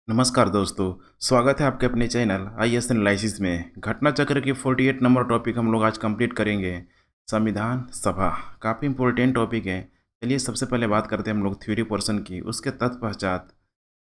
नमस्कार दोस्तों, स्वागत है आपके अपने चैनल आईएएस एनालिसिस में। घटना चक्र की 48 नंबर टॉपिक हम लोग आज कंप्लीट करेंगे। संविधान सभा काफ़ी इंपॉर्टेंट टॉपिक है। चलिए सबसे पहले बात करते हैं हम लोग थ्योरी पोर्शन की, उसके तत्पश्चात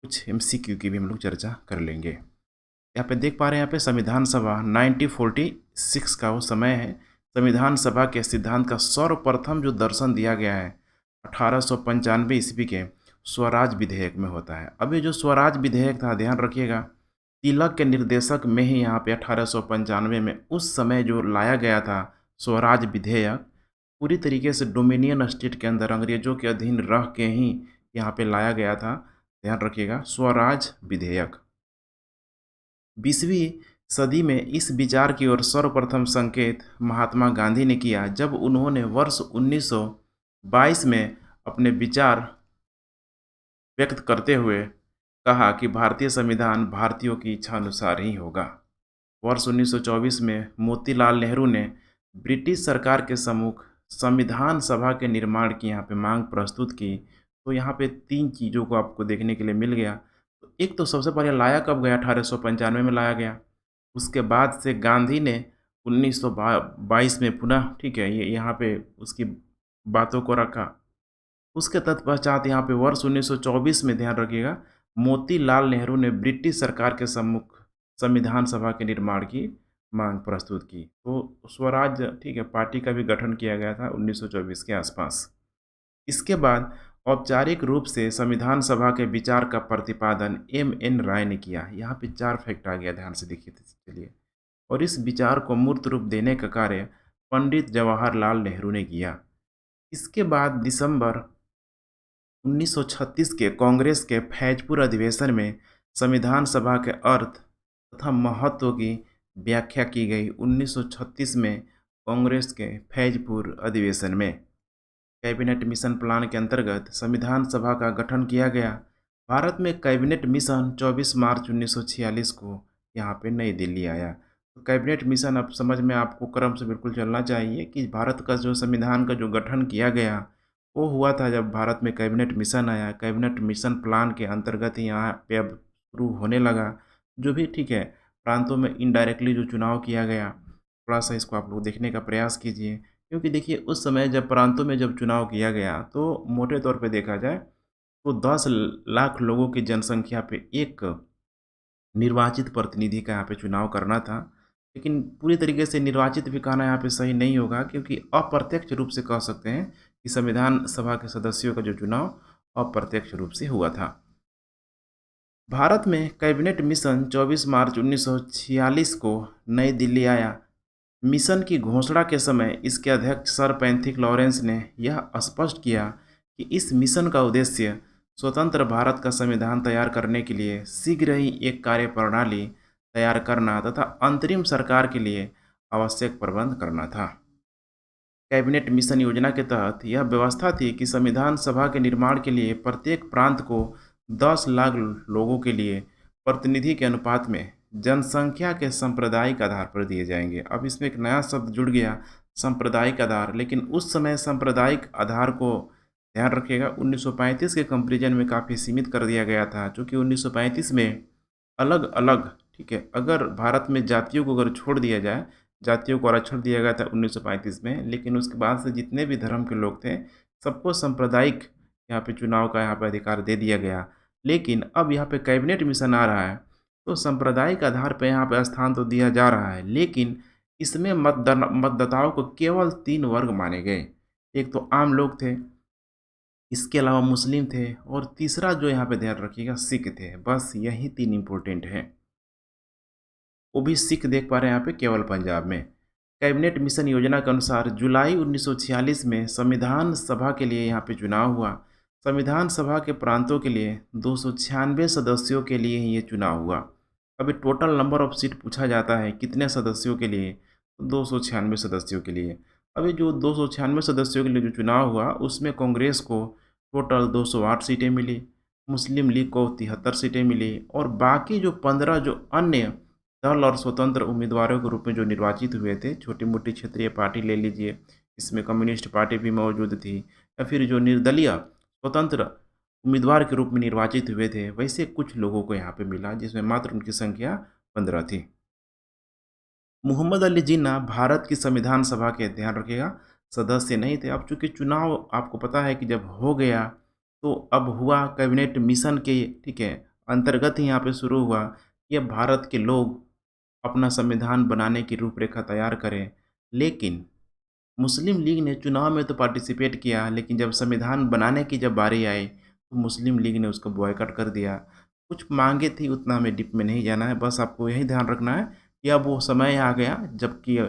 कुछ एमसीक्यू की भी हम लोग चर्चा कर लेंगे। यहाँ पे देख पा रहे हैं, यहाँ पे संविधान सभा 1946 का वो समय है। संविधान सभा के सिद्धांत का सर्वप्रथम जो दर्शन दिया गया है 1895 ईस्वी के स्वराज विधेयक में होता है। अब ये जो स्वराज विधेयक था, ध्यान रखिएगा, तिलक के निर्देशक में ही यहाँ पे 1895 में उस समय जो लाया गया था स्वराज विधेयक, पूरी तरीके से डोमिनियन स्टेट के अंदर अंग्रेजों के अधीन रह के ही यहाँ पे लाया गया था। ध्यान रखिएगा, स्वराज विधेयक। 20वीं सदी में इस विचार की ओर सर्वप्रथम संकेत महात्मा गांधी ने किया जब उन्होंने वर्ष 1922 में अपने विचार व्यक्त करते हुए कहा कि भारतीय संविधान भारतीयों की इच्छा अनुसार ही होगा। वर्ष 1924 में मोतीलाल नेहरू ने ब्रिटिश सरकार के सम्मुख संविधान सभा के निर्माण की यहाँ पे मांग प्रस्तुत की। तो यहाँ पे तीन चीज़ों को आपको देखने के लिए मिल गया। तो एक तो सबसे पहले लाया कब गया, 1895 में लाया गया। उसके बाद से गांधी ने 1922 में पुनः, ठीक है, ये यहाँ पे उसकी बातों को रखा। उसके तत्पश्चात यहाँ पे वर्ष 1924 में, ध्यान रखिएगा, मोतीलाल नेहरू ने ब्रिटिश सरकार के सम्मुख संविधान सभा के निर्माण की मांग प्रस्तुत की। तो स्वराज, ठीक है, पार्टी का भी गठन किया गया था 1924 के आसपास। इसके बाद औपचारिक रूप से संविधान सभा के विचार का प्रतिपादन एम.एन. राय ने किया। यहाँ पे 4 फैक्ट आ गया, ध्यान से देखिए चलिए। और इस विचार को मूर्त रूप देने का कार्य पंडित जवाहरलाल नेहरू ने किया। इसके बाद दिसंबर 1936 के कांग्रेस के फैजपुर अधिवेशन में संविधान सभा के अर्थ तथा महत्व की व्याख्या की गई। 1936 में कांग्रेस के फैजपुर अधिवेशन में कैबिनेट मिशन प्लान के अंतर्गत संविधान सभा का गठन किया गया। भारत में कैबिनेट मिशन 24 मार्च 1946 को यहाँ पे नई दिल्ली आया। तो कैबिनेट मिशन, अब समझ में आपको क्रम से बिल्कुल चलना चाहिए कि भारत का जो संविधान का जो गठन किया गया वो हुआ था जब भारत में कैबिनेट मिशन आया। कैबिनेट मिशन प्लान के अंतर्गत ही यहाँ पे अब शुरू होने लगा जो भी, ठीक है, प्रांतों में इनडायरेक्टली जो चुनाव किया गया। थोड़ा सा इसको आप लोग देखने का प्रयास कीजिए, क्योंकि देखिए उस समय जब प्रांतों में जब चुनाव किया गया तो मोटे तौर पे देखा जाए तो 10 लाख लोगों की जनसंख्या पे एक निर्वाचित प्रतिनिधि का यहाँ पे चुनाव करना था। लेकिन पूरी तरीके से निर्वाचित भी कहना यहाँ पे सही नहीं होगा, क्योंकि अप्रत्यक्ष रूप से कह सकते हैं कि संविधान सभा के सदस्यों का जो चुनाव अप्रत्यक्ष रूप से हुआ था। भारत में कैबिनेट मिशन 24 मार्च 1946 को नई दिल्ली आया। मिशन की घोषणा के समय इसके अध्यक्ष सर पैंथिक लॉरेंस ने यह स्पष्ट किया कि इस मिशन का उद्देश्य स्वतंत्र भारत का संविधान तैयार करने के लिए शीघ्र ही एक कार्यप्रणाली तैयार करना तथा अंतरिम सरकार के लिए आवश्यक प्रबंध करना था। कैबिनेट मिशन योजना के तहत यह व्यवस्था थी कि संविधान सभा के निर्माण के लिए प्रत्येक प्रांत को 10 लाख लोगों के लिए प्रतिनिधि के अनुपात में जनसंख्या के सांप्रदायिक आधार पर दिए जाएंगे। अब इसमें एक नया शब्द जुड़ गया, सांप्रदायिक आधार। लेकिन उस समय सांप्रदायिक आधार को, ध्यान रखिएगा, 1935 के कंपेरिजन में काफ़ी सीमित कर दिया गया था, क्योंकि 1935 में अलग अलग, ठीक है, अगर भारत में जातियों को अगर छोड़ दिया जाए, जातियों को आरक्षण दिया गया था 1935 में, लेकिन उसके बाद से जितने भी धर्म के लोग थे सबको सांप्रदायिक यहाँ पे चुनाव का यहाँ पे अधिकार दे दिया गया। लेकिन अब यहाँ पे कैबिनेट मिशन आ रहा है तो सांप्रदायिक आधार पर यहाँ पे स्थान तो दिया जा रहा है, लेकिन इसमें मतदाताओं को केवल 3 वर्ग माने गए। एक तो आम लोग थे, इसके अलावा मुस्लिम थे, और तीसरा जो यहाँ पे ध्यान रखिएगा सिख थे। बस यही 3 इम्पोर्टेंट हैं। वो भी सिख देख पा रहे हैं यहाँ पे केवल पंजाब में। कैबिनेट मिशन योजना के अनुसार जुलाई 1946 में संविधान सभा के लिए यहाँ पे चुनाव हुआ। संविधान सभा के प्रांतों के लिए 296 सदस्यों के लिए ही ये चुनाव हुआ। अभी टोटल नंबर ऑफ सीट पूछा जाता है कितने सदस्यों के लिए, तो 296 सदस्यों के लिए। अभी जो 296 सदस्यों के लिए जो चुनाव हुआ उसमें कांग्रेस को टोटल 208 सीटें मिली, मुस्लिम लीग को 73 सीटें मिली, और बाकी जो 15 जो अन्य दल और स्वतंत्र उम्मीदवारों के रूप में जो निर्वाचित हुए थे, छोटी मोटी क्षेत्रीय पार्टी ले लीजिए, इसमें कम्युनिस्ट पार्टी भी मौजूद थी, या फिर जो निर्दलीय स्वतंत्र उम्मीदवार के रूप में निर्वाचित हुए थे, वैसे कुछ लोगों को यहाँ पे मिला, जिसमें मात्र उनकी संख्या 15 थी। मोहम्मद अली जिन्ना भारत की संविधान सभा के, ध्यान रखिएगा, सदस्य नहीं थे। अब चूँकि चुनाव आपको पता है कि जब हो गया, तो अब हुआ कैबिनेट मिशन के, ठीक है, अंतर्गत ही यहाँ पे शुरू हुआ कि अब भारत के लोग अपना संविधान बनाने की रूपरेखा तैयार करें। लेकिन मुस्लिम लीग ने चुनाव में तो पार्टिसिपेट किया, लेकिन जब संविधान बनाने की जब बारी आई, तो मुस्लिम लीग ने उसको बॉयकॉट कर दिया। कुछ माँगे थी, उतना हमें डीप में नहीं जाना है, बस आपको यही ध्यान रखना है कि अब वो समय आ गया जबकि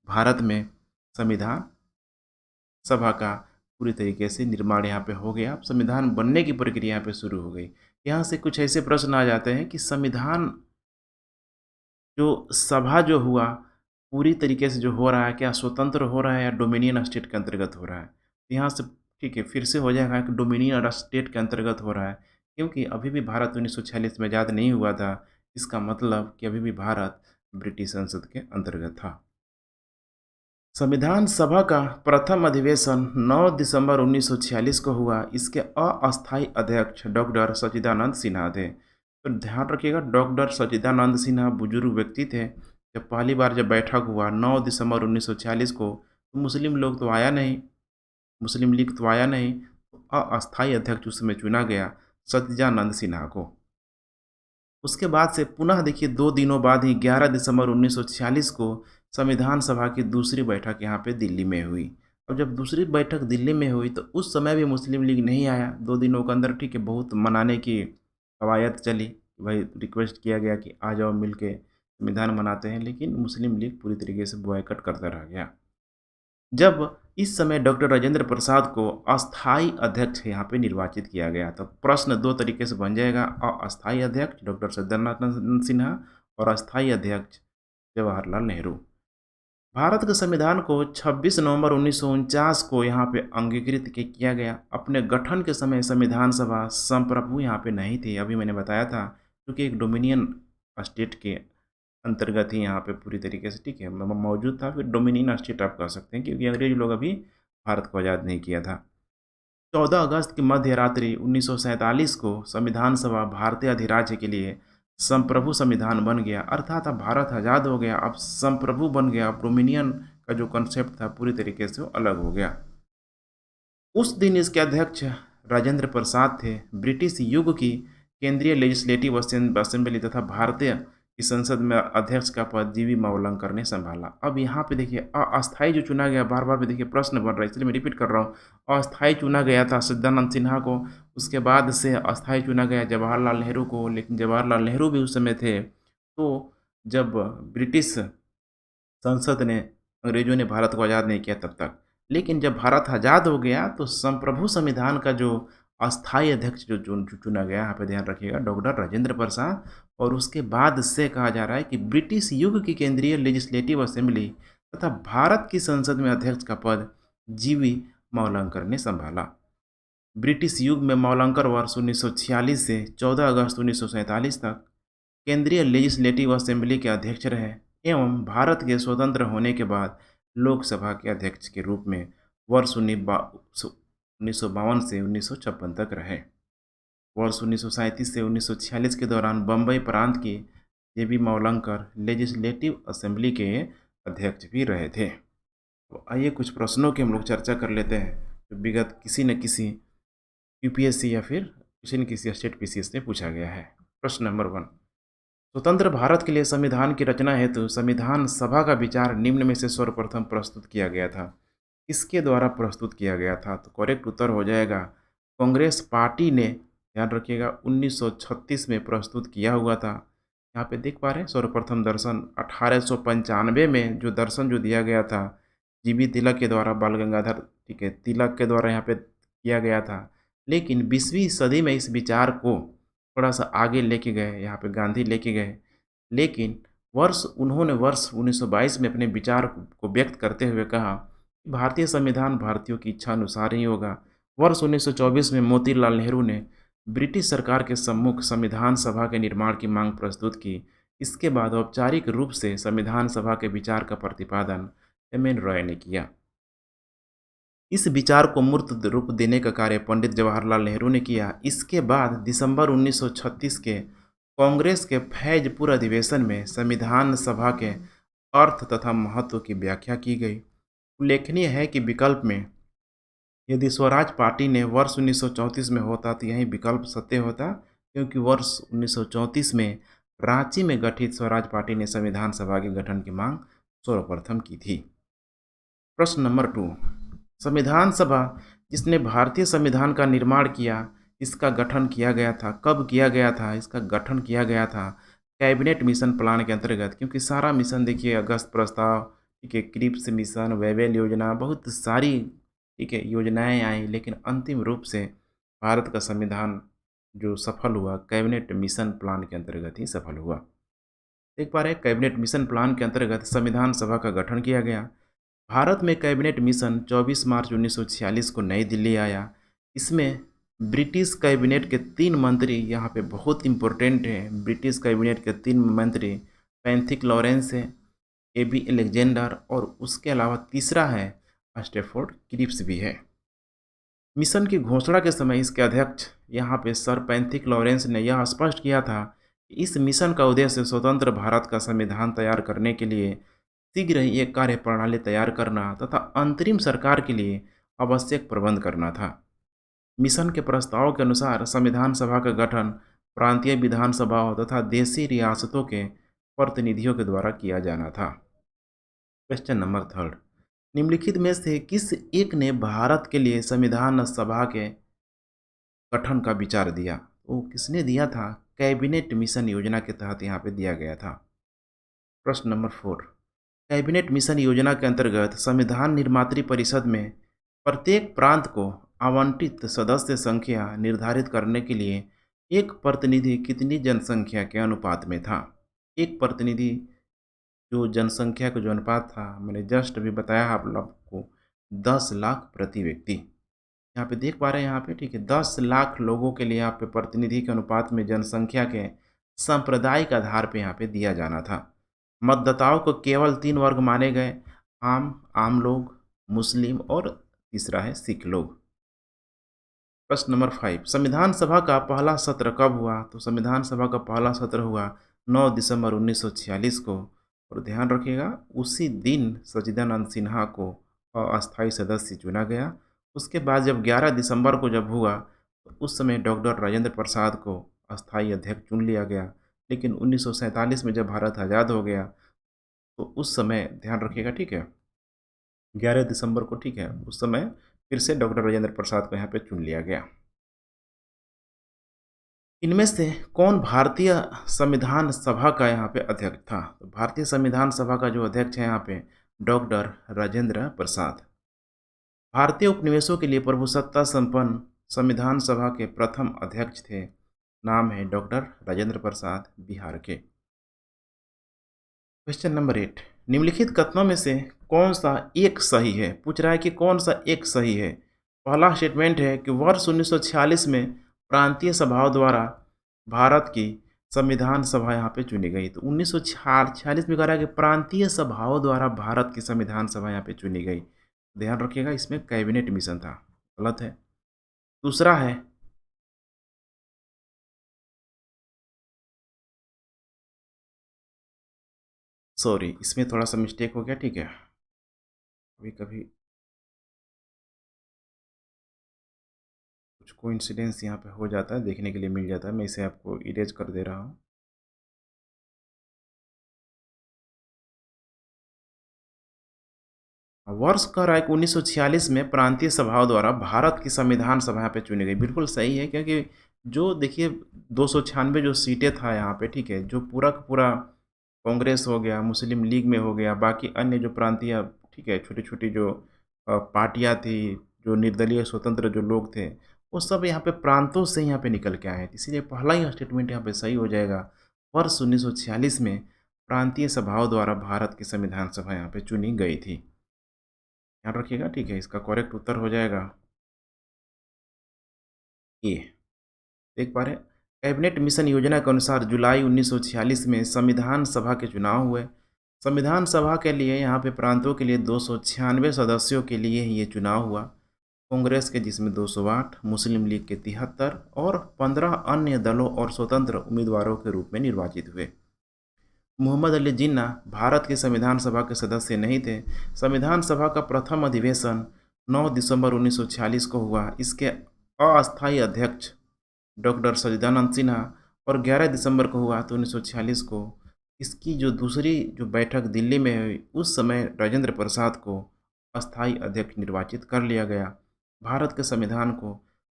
भारत में संविधान सभा का पूरी तरीके से निर्माण यहाँ पे हो गया। अब संविधान बनने की प्रक्रिया यहाँ पे शुरू हो गई। यहाँ से कुछ ऐसे प्रश्न आ जाते हैं कि संविधान जो सभा जो हुआ, पूरी तरीके से जो हो रहा है, क्या स्वतंत्र हो रहा है या डोमिनियन स्टेट के अंतर्गत हो रहा है? तो यहाँ से ठीक है, फिर से हो जाएगा कि डोमिनियन स्टेट के अंतर्गत हो रहा है, क्योंकि अभी भी भारत 1946 में आज़ाद नहीं हुआ था। इसका मतलब कि अभी भी भारत ब्रिटिश संसद के अंतर्गत था। संविधान सभा का प्रथम अधिवेशन 9 दिसंबर 1946 को हुआ। इसके अस्थायी अध्यक्ष डॉक्टर सच्चिदानंद सिन्हा थे। तो ध्यान रखिएगा, डॉक्टर सच्चिदानंद सिन्हा बुजुर्ग व्यक्ति थे। जब पहली बार जब बैठक हुआ 9 दिसंबर 1946 को, तो मुस्लिम लोग तो आया नहीं, मुस्लिम लीग तो आया नहीं, तो अस्थायी अध्यक्ष उस समय चुना गया सच्चिदानंद सिन्हा को। उसके बाद से पुनः देखिए 2 दिनों बाद ही 11 दिसंबर 1946 को संविधान सभा की दूसरी बैठक यहाँ पे दिल्ली में हुई। अब जब दूसरी बैठक दिल्ली में हुई, तो उस समय भी मुस्लिम लीग नहीं आया। 2 दिनों के अंदर, ठीक है, बहुत मनाने की कवायद चली, भाई रिक्वेस्ट किया गया कि आ जाओ मिल के संविधान बनाते हैं, लेकिन मुस्लिम लीग पूरी तरीके से बॉयकॉट करता रह गया। जब इस समय डॉक्टर राजेंद्र प्रसाद को अस्थायी अध्यक्ष यहाँ पे निर्वाचित किया गया, तो प्रश्न दो तरीके से बन जाएगा, अस्थायी अध्यक्ष डॉक्टर सत्यनारायण सिन्हा और अस्थायी अध्यक्ष जवाहरलाल नेहरू। भारत के संविधान को 26 नवंबर 1949 को यहाँ पे अंगीकृत किया गया। अपने गठन के समय संविधान सभा संप्रभु यहाँ पे नहीं थी, अभी मैंने बताया था, क्योंकि एक डोमिनियन स्टेट के अंतर्गत ही यहाँ पे पूरी तरीके से, ठीक है, मौजूद था। फिर डोमिनियन स्टेट आप कह सकते हैं, क्योंकि अंग्रेज लोग अभी भारत को आज़ाद नहीं किया था। 14 अगस्त की मध्य रात्रि 1947 को संविधान सभा भारतीय अधिराज्य के लिए संप्रभु संविधान बन गया, अर्थात अब भारत आज़ाद हो गया, अब संप्रभु बन गया। अब डोमिनियन का जो कॉन्सेप्ट था पूरी तरीके से वो अलग हो गया। उस दिन इसके अध्यक्ष राजेंद्र प्रसाद थे। ब्रिटिश युग की केंद्रीय लेजिस्लेटिव असेंबली तथा भारतीय की संसद में अध्यक्ष का पद जीवी मावलंकर ने संभाला। अब यहाँ पे देखिए, अस्थायी जो चुना गया, बार बार में देखिए प्रश्न बन रहा है, इसलिए मैं रिपीट कर रहा हूँ। अस्थायी चुना गया था सच्चिदानंद सिन्हा को, उसके बाद से अस्थायी चुना गया जवाहरलाल नेहरू को, लेकिन जवाहरलाल नेहरू भी उस समय थे। तो जब ब्रिटिश संसद ने, अंग्रेजों ने भारत को आज़ाद नहीं किया तब तक, लेकिन जब भारत आज़ाद हो गया, तो संप्रभु संविधान का जो अस्थायी अध्यक्ष जो चुना गया, यहाँ पे ध्यान रखिएगा, डॉक्टर राजेंद्र प्रसाद। और उसके बाद से कहा जा रहा है कि ब्रिटिश युग की केंद्रीय लेजिस्लेटिव असेंबली तथा भारत की संसद में अध्यक्ष का पद जीवी मावलंकर ने संभाला। ब्रिटिश युग में मावलंकर वर्ष 1946 से 14 अगस्त 1947 तक केंद्रीय लेजिस्लेटिव असेंबली के अध्यक्ष रहे एवं भारत के स्वतंत्र होने के बाद लोकसभा के अध्यक्ष के रूप में वर्ष 1952 से 1956 तक रहे। वर्ष 1937 से 1946 के दौरान बम्बई प्रांत की जेबी मावलंकर लेजिस्लेटिव असेंबली के अध्यक्ष भी रहे थे। तो आइए कुछ प्रश्नों की हम लोग चर्चा कर लेते हैं, जो विगत किसी न किसी यूपीएससी या फिर किसी न किसी स्टेट पीसीएस में पूछा गया है। प्रश्न नंबर 1, स्वतंत्र भारत के लिए संविधान की रचना हेतु संविधान सभा का विचार निम्न में से सर्वप्रथम प्रस्तुत किया गया था? किसके द्वारा प्रस्तुत किया गया था? तो करेक्ट उत्तर हो जाएगा कांग्रेस पार्टी ने, ध्यान रखिएगा, 1936 में प्रस्तुत किया हुआ था। यहाँ पे देख पा रहे हैं सर्वप्रथम दर्शन 1895 में जो दर्शन जो दिया गया था जीबी तिलक के द्वारा, बाल गंगाधर, ठीक है, तिलक के द्वारा यहाँ पे किया गया था। लेकिन 20वीं सदी में इस विचार को थोड़ा सा आगे लेके गए, यहाँ पे गांधी लेके गए, लेकिन उन्होंने वर्ष 1922 में अपने विचार को व्यक्त करते हुए कहा कि भारतीय संविधान भारतीयों की इच्छा अनुसार ही होगा। वर्ष 1924 में मोतीलाल नेहरू ने ब्रिटिश सरकार के सम्मुख संविधान सभा के निर्माण की मांग प्रस्तुत की। इसके बाद औपचारिक रूप से संविधान सभा के विचार का प्रतिपादन एम एन रॉय ने किया। इस विचार को मूर्त रूप देने का कार्य पंडित जवाहरलाल नेहरू ने किया। इसके बाद दिसंबर 1936 के कांग्रेस के फैजपुर अधिवेशन में संविधान सभा के अर्थ तथा महत्व की व्याख्या की गई। उल्लेखनीय है कि विकल्प में यदि स्वराज पार्टी ने वर्ष 1934 में होता तो यही विकल्प सत्य होता, क्योंकि वर्ष 1934 में रांची में गठित स्वराज पार्टी ने संविधान सभा के गठन की मांग सर्वप्रथम की थी। प्रश्न नंबर 2, संविधान सभा जिसने भारतीय संविधान का निर्माण किया, इसका गठन किया गया था, कब किया गया था? इसका गठन किया गया था कैबिनेट मिशन प्लान के अंतर्गत, क्योंकि सारा मिशन देखिए, अगस्त प्रस्ताव, ठीक है, क्रिप्स मिशन, वेवेल योजना, बहुत सारी, ठीक है, योजनाएं आई, लेकिन अंतिम रूप से भारत का संविधान जो सफल हुआ कैबिनेट मिशन प्लान के अंतर्गत ही सफल हुआ। देख पा रहे हैं, कैबिनेट मिशन प्लान के अंतर्गत संविधान सभा का गठन किया गया। भारत में कैबिनेट मिशन 24 मार्च 1946 को नई दिल्ली आया। इसमें ब्रिटिश कैबिनेट के 3 मंत्री यहाँ पे बहुत इम्पोर्टेंट हैं। ब्रिटिश कैबिनेट के 3 मंत्री पैंथिक लॉरेंस है, एबी अलेक्जेंडर, और उसके अलावा तीसरा है स्टैफोर्ड क्रिप्स भी है। मिशन की घोषणा के समय इसके अध्यक्ष यहाँ पे सर पैंथिक लॉरेंस ने यह स्पष्ट किया था कि इस मिशन का उद्देश्य स्वतंत्र भारत का संविधान तैयार करने के लिए शीघ्र ही एक कार्य प्रणाली तैयार करना तथा अंतरिम सरकार के लिए आवश्यक प्रबंध करना था। मिशन के प्रस्ताव के अनुसार संविधान सभा का गठन प्रांतीय विधानसभाओं तथा देशी रियासतों के प्रतिनिधियों के द्वारा किया जाना था। क्वेश्चन नंबर 3, निम्नलिखित में से किस एक ने भारत के लिए संविधान सभा के गठन का विचार दिया? वो किसने दिया था? कैबिनेट मिशन योजना के तहत यहाँ पे दिया गया था। प्रश्न नंबर 4, कैबिनेट मिशन योजना के अंतर्गत संविधान निर्मात्री परिषद में प्रत्येक प्रांत को आवंटित सदस्य संख्या निर्धारित करने के लिए एक प्रतिनिधि कितनी जनसंख्या के अनुपात में था? एक प्रतिनिधि जो जनसंख्या का जो अनुपात था, मैंने जस्ट अभी बताया आप लोग को, 10 लाख प्रति व्यक्ति। यहाँ पे देख पा रहे हैं यहाँ पे, ठीक है, 10 लाख लोगों के लिए यहाँ पे प्रतिनिधि के अनुपात में जनसंख्या के सांप्रदायिक आधार पे यहाँ पे दिया जाना था। मतदाताओं को केवल 3 वर्ग माने गए, आम लोग, मुस्लिम और तीसरा है सिख लोग। प्रश्न नंबर 5, संविधान सभा का पहला सत्र कब हुआ? तो संविधान सभा का पहला सत्र हुआ 9 दिसंबर 1946 को, और ध्यान रखिएगा उसी दिन सच्चिदानंद सिन्हा को अस्थायी सदस्य चुना गया। उसके बाद जब 11 दिसंबर को जब हुआ तो उस समय डॉक्टर राजेंद्र प्रसाद को अस्थायी अध्यक्ष चुन लिया गया। लेकिन 1947 में जब भारत आज़ाद हो गया तो उस समय ध्यान रखिएगा, ठीक है, 11 दिसंबर को, ठीक है, उस समय फिर से डॉक्टर राजेंद्र प्रसाद को यहाँ पे चुन लिया गया। इनमें से कौन भारतीय संविधान सभा का यहाँ पे अध्यक्ष था? तो भारतीय संविधान सभा का जो अध्यक्ष है यहाँ पे डॉक्टर राजेंद्र प्रसाद। भारतीय उपनिवेशों के लिए प्रभुसत्ता संपन्न संविधान सभा के प्रथम अध्यक्ष थे। नाम है डॉक्टर राजेंद्र प्रसाद, बिहार के। क्वेश्चन नंबर 8, निम्नलिखित कथनों में से कौन सा एक सही है? पूछ रहा है कि कौन सा एक सही है। पहला स्टेटमेंट है कि वर्ष 1946 में प्रांतीय सभाओं द्वारा भारत की संविधान सभा यहाँ पे चुनी गई। तो 1946 में कह रहा है कि प्रांतीय सभाओं द्वारा भारत की संविधान सभा यहाँ पे चुनी गई। ध्यान रखिएगा इसमें कैबिनेट मिशन था, गलत है। दूसरा है सॉरी, इसमें थोड़ा सा मिस्टेक हो गया, ठीक है, कभी कभी कुछ कोइंसिडेंस यहाँ पे हो जाता है, देखने के लिए मिल जाता है। मैं इसे आपको इरेज कर दे रहा हूँ। वर्ष कह रहा है कि 1946 में प्रांतीय सभाओं द्वारा भारत की संविधान सभा यहाँ पे चुनी गई। बिल्कुल सही है, क्योंकि जो देखिए 296 जो सीटें था यहाँ पे, ठीक है, जो पूरा का पूरा कांग्रेस हो गया, मुस्लिम लीग में हो गया, बाकी अन्य जो प्रांतीय, ठीक है, छोटी छोटी जो पार्टियाँ थी, जो निर्दलीय स्वतंत्र जो लोग थे, वो सब यहाँ पे प्रांतों से यहाँ पे निकल के आए थे। इसीलिए पहला ही स्टेटमेंट यहाँ पे सही हो जाएगा। वर्ष 1946 में प्रांतीय सभाओं द्वारा भारत की संविधान सभा यहाँ पे चुनी गई थी। ध्यान रखिएगा, ठीक है, इसका करेक्ट उत्तर हो जाएगा ये। देख पा रहे हैं, कैबिनेट मिशन योजना के अनुसार जुलाई 1946 में संविधान सभा के चुनाव हुए। संविधान सभा के लिए यहाँ पे प्रांतों के लिए 296 सदस्यों के लिए ही ये चुनाव हुआ। कांग्रेस के जिसमें 208, मुस्लिम लीग के 73 और 15 अन्य दलों और स्वतंत्र उम्मीदवारों के रूप में निर्वाचित हुए। मोहम्मद अली जिन्ना भारत की संविधान सभा के सदस्य नहीं थे। संविधान सभा का प्रथम अधिवेशन 9 दिसंबर 1946 को हुआ। इसके अस्थायी अध्यक्ष डॉक्टर सच्चिदानंद सिन्हा और 11 दिसंबर को हुआ तो 1946 को। इसकी जो दूसरी जो बैठक दिल्ली में हुई, उस समय राजेंद्र प्रसाद को अस्थायी अध्यक्ष निर्वाचित कर लिया गया। भारत के संविधान को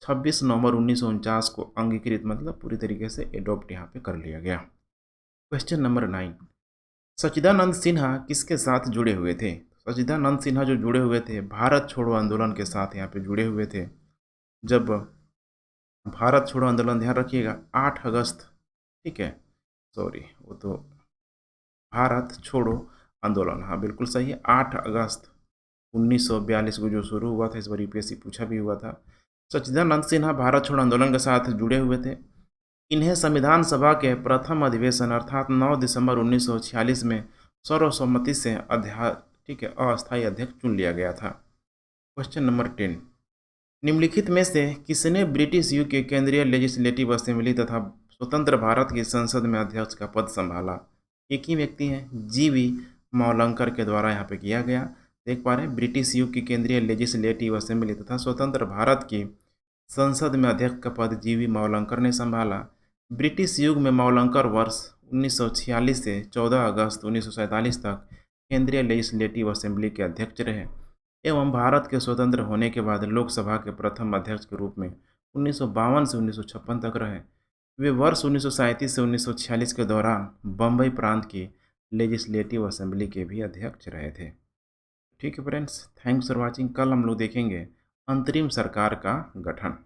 26 नवंबर 1949 को अंगीकृत मतलब पूरी तरीके से एडॉप्ट यहाँ पे कर लिया गया। क्वेश्चन नंबर 9, सच्चिदानंद सिन्हा किसके साथ जुड़े हुए थे? सच्चिदानंद सिन्हा जो जुड़े हुए थे भारत छोड़ो आंदोलन के साथ यहाँ पे जुड़े हुए थे। जब भारत छोड़ो आंदोलन, ध्यान रखिएगा 8 अगस्त, ठीक है, सॉरी वो तो भारत छोड़ो आंदोलन, हाँ बिल्कुल सही है, 8 अगस्त 1942 को जो शुरू हुआ था, इस बार यूपीएससी पूछा भी हुआ था। सच्चिदानंद सिन्हा भारत छोड़ो आंदोलन के साथ जुड़े हुए थे। इन्हें संविधान सभा के प्रथम अधिवेशन अर्थात 9 दिसंबर 1946 में सर्वसम्मति से ठीक है अस्थायी अध्यक्ष चुन लिया गया था। क्वेश्चन नंबर 10, निम्नलिखित में से किसने ब्रिटिश युग के केंद्रीय लेजिस्लेटिव असेंबली तथा स्वतंत्र भारत की संसद में अध्यक्ष का पद संभाला? एक ही व्यक्ति हैं, जीवी मावलंकर के द्वारा यहाँ पे किया गया। देख पा रहे हैं, ब्रिटिश युग की केंद्रीय लेजिस्लेटिव असेंबली तथा स्वतंत्र भारत की संसद में अध्यक्ष का पद जीवी मावलंकर ने संभाला। ब्रिटिश युग में मावलंकर वर्ष 1946 से 14 अगस्त 1947 तक केंद्रीय लेजिस्लेटिव असेंबली के अध्यक्ष रहे एवं भारत के स्वतंत्र होने के बाद लोकसभा के प्रथम अध्यक्ष के रूप में 1952 से 1956 तक रहे। वे वर्ष 1937 से 1946 के दौरान बम्बई प्रांत की लेजिस्लेटिव असेंबली के भी अध्यक्ष रहे थे। ठीक है फ्रेंड्स, थैंक्स फॉर वॉचिंग। कल हम लोग देखेंगे अंतरिम सरकार का गठन।